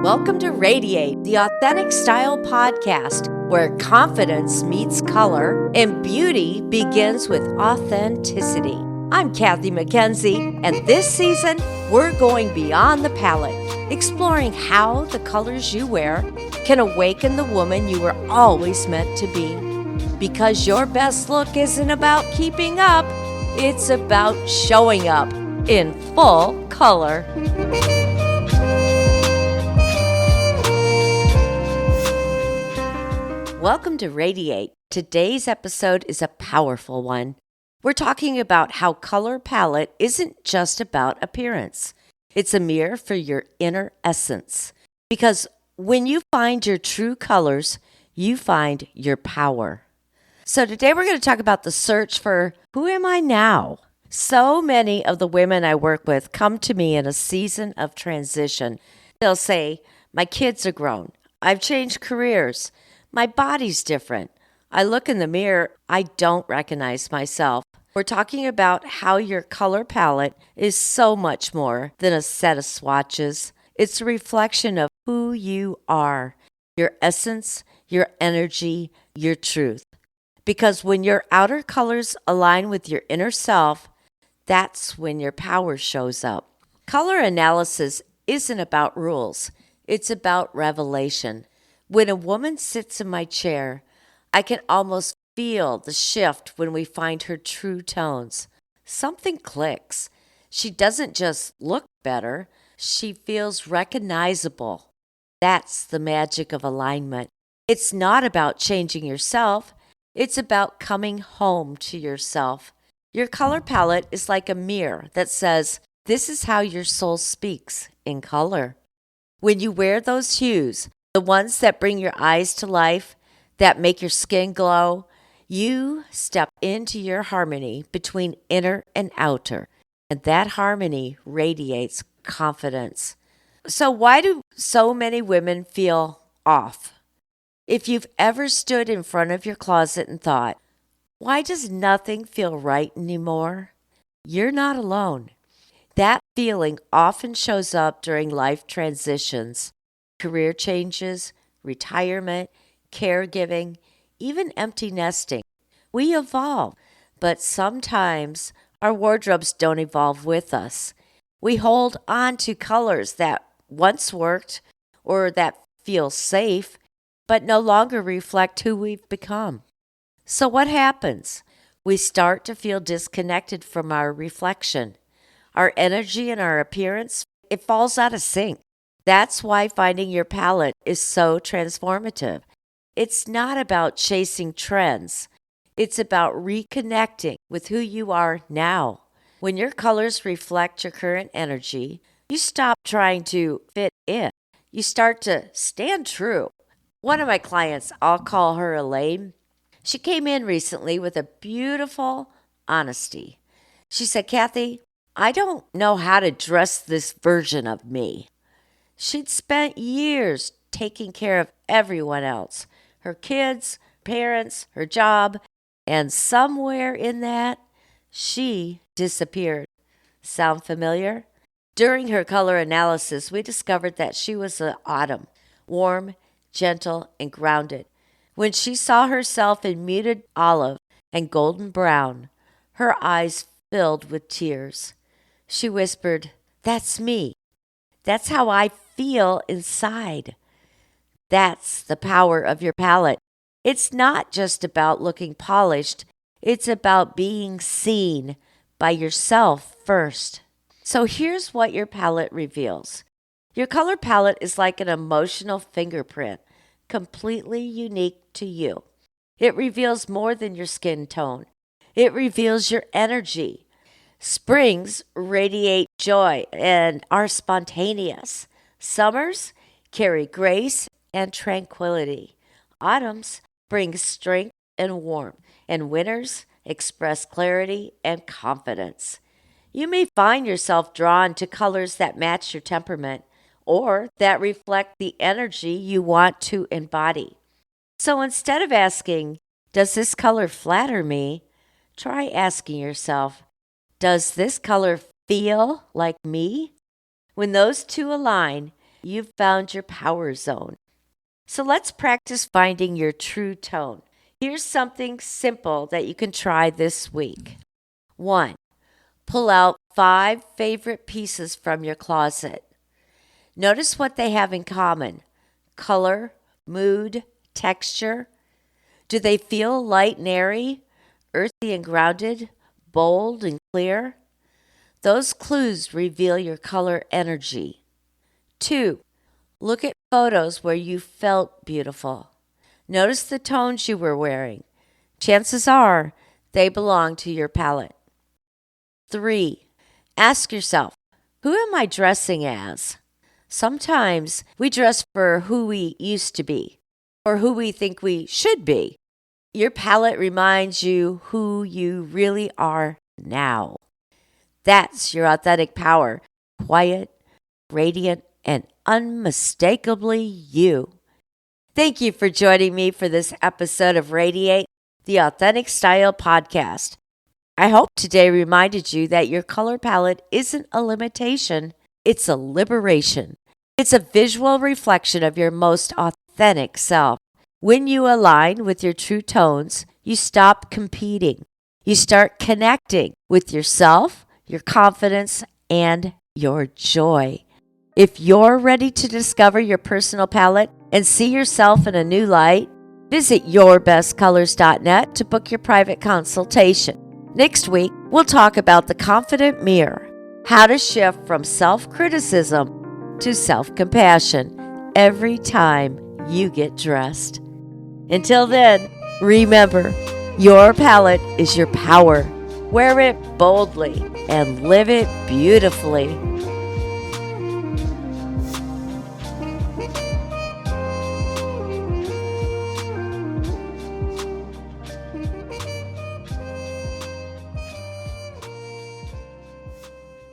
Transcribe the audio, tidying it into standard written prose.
Welcome to Radiate, the authentic style podcast where confidence meets color and beauty begins with authenticity. I'm Kathy McKenzie, and this season we're going beyond the palette, exploring how the colors you wear can awaken the woman you were always meant to be. Because your best look isn't about keeping up, it's about showing up in full color. Welcome to Radiate. Today's episode is a powerful one. We're talking about how color palette isn't just about appearance. It's a mirror for your inner essence. Because when you find your true colors, you find your power. So today we're going to talk about the search for who am I now? So many of the women I work with come to me in a season of transition. They'll say, my kids are grown. I've changed careers. My body's different. I look in the mirror, I don't recognize myself. We're talking about how your color palette is so much more than a set of swatches. It's a reflection of who you are, your essence, your energy, your truth. Because when your outer colors align with your inner self, that's when your power shows up. Color analysis isn't about rules. It's about revelation. When a woman sits in my chair, I can almost feel the shift when we find her true tones. Something clicks. She doesn't just look better, she feels recognizable. That's the magic of alignment. It's not about changing yourself, it's about coming home to yourself. Your color palette is like a mirror that says, this is how your soul speaks in color. When you wear those hues, the ones that bring your eyes to life, that make your skin glow, you step into your harmony between inner and outer. And that harmony radiates confidence. So why do so many women feel off? If you've ever stood in front of your closet and thought, why does nothing feel right anymore? You're not alone. That feeling often shows up during life transitions. Career changes, retirement, caregiving, even empty nesting. We evolve, but sometimes our wardrobes don't evolve with us. We hold on to colors that once worked or that feel safe, but no longer reflect who we've become. So what happens? We start to feel disconnected from our reflection. Our energy and our appearance, it falls out of sync. That's why finding your palette is so transformative. It's not about chasing trends. It's about reconnecting with who you are now. When your colors reflect your current energy, you stop trying to fit in. You start to stand true. One of my clients, I'll call her Elaine, she came in recently with a beautiful honesty. She said, Kathy, I don't know how to dress this version of me. She'd spent years taking care of everyone else, her kids, parents, her job, and somewhere in that, she disappeared. Sound familiar? During her color analysis, we discovered that she was an autumn, warm, gentle, and grounded. When she saw herself in muted olive and golden brown, her eyes filled with tears. She whispered, that's me. That's how I feel inside. That's the power of your palette. It's not just about looking polished. It's about being seen by yourself first. So here's what your palette reveals. Your color palette is like an emotional fingerprint, completely unique to you. It reveals more than your skin tone. It reveals your energy. Springs radiate joy and are spontaneous. Summers carry grace and tranquility. Autumns bring strength and warmth. And winters express clarity and confidence. You may find yourself drawn to colors that match your temperament or that reflect the energy you want to embody. So instead of asking, does this color flatter me? Try asking yourself, does this color feel like me? When those two align, you've found your power zone. So let's practice finding your true tone. Here's something simple that you can try this week. 1. Pull out 5 favorite pieces from your closet. Notice what they have in common: color, mood, texture. Do they feel light and airy, earthy and grounded, bold and clear? Those clues reveal your color energy. 2. Look at photos where you felt beautiful. Notice the tones you were wearing. Chances are they belong to your palette. 3. Ask yourself, who am I dressing as? Sometimes we dress for who we used to be or who we think we should be. Your palette reminds you who you really are now. That's your authentic power, quiet, radiant, and unmistakably you. Thank you for joining me for this episode of Radiate, the Authentic Style Podcast. I hope today reminded you that your color palette isn't a limitation, it's a liberation. It's a visual reflection of your most authentic self. When you align with your true tones, you stop competing. You start connecting with yourself, your confidence, and your joy. If you're ready to discover your personal palette and see yourself in a new light, visit yourbestcolors.net to book your private consultation. Next week, we'll talk about the confident mirror, how to shift from self-criticism to self-compassion every time you get dressed. Until then, remember, your palette is your power. Wear it boldly and live it beautifully.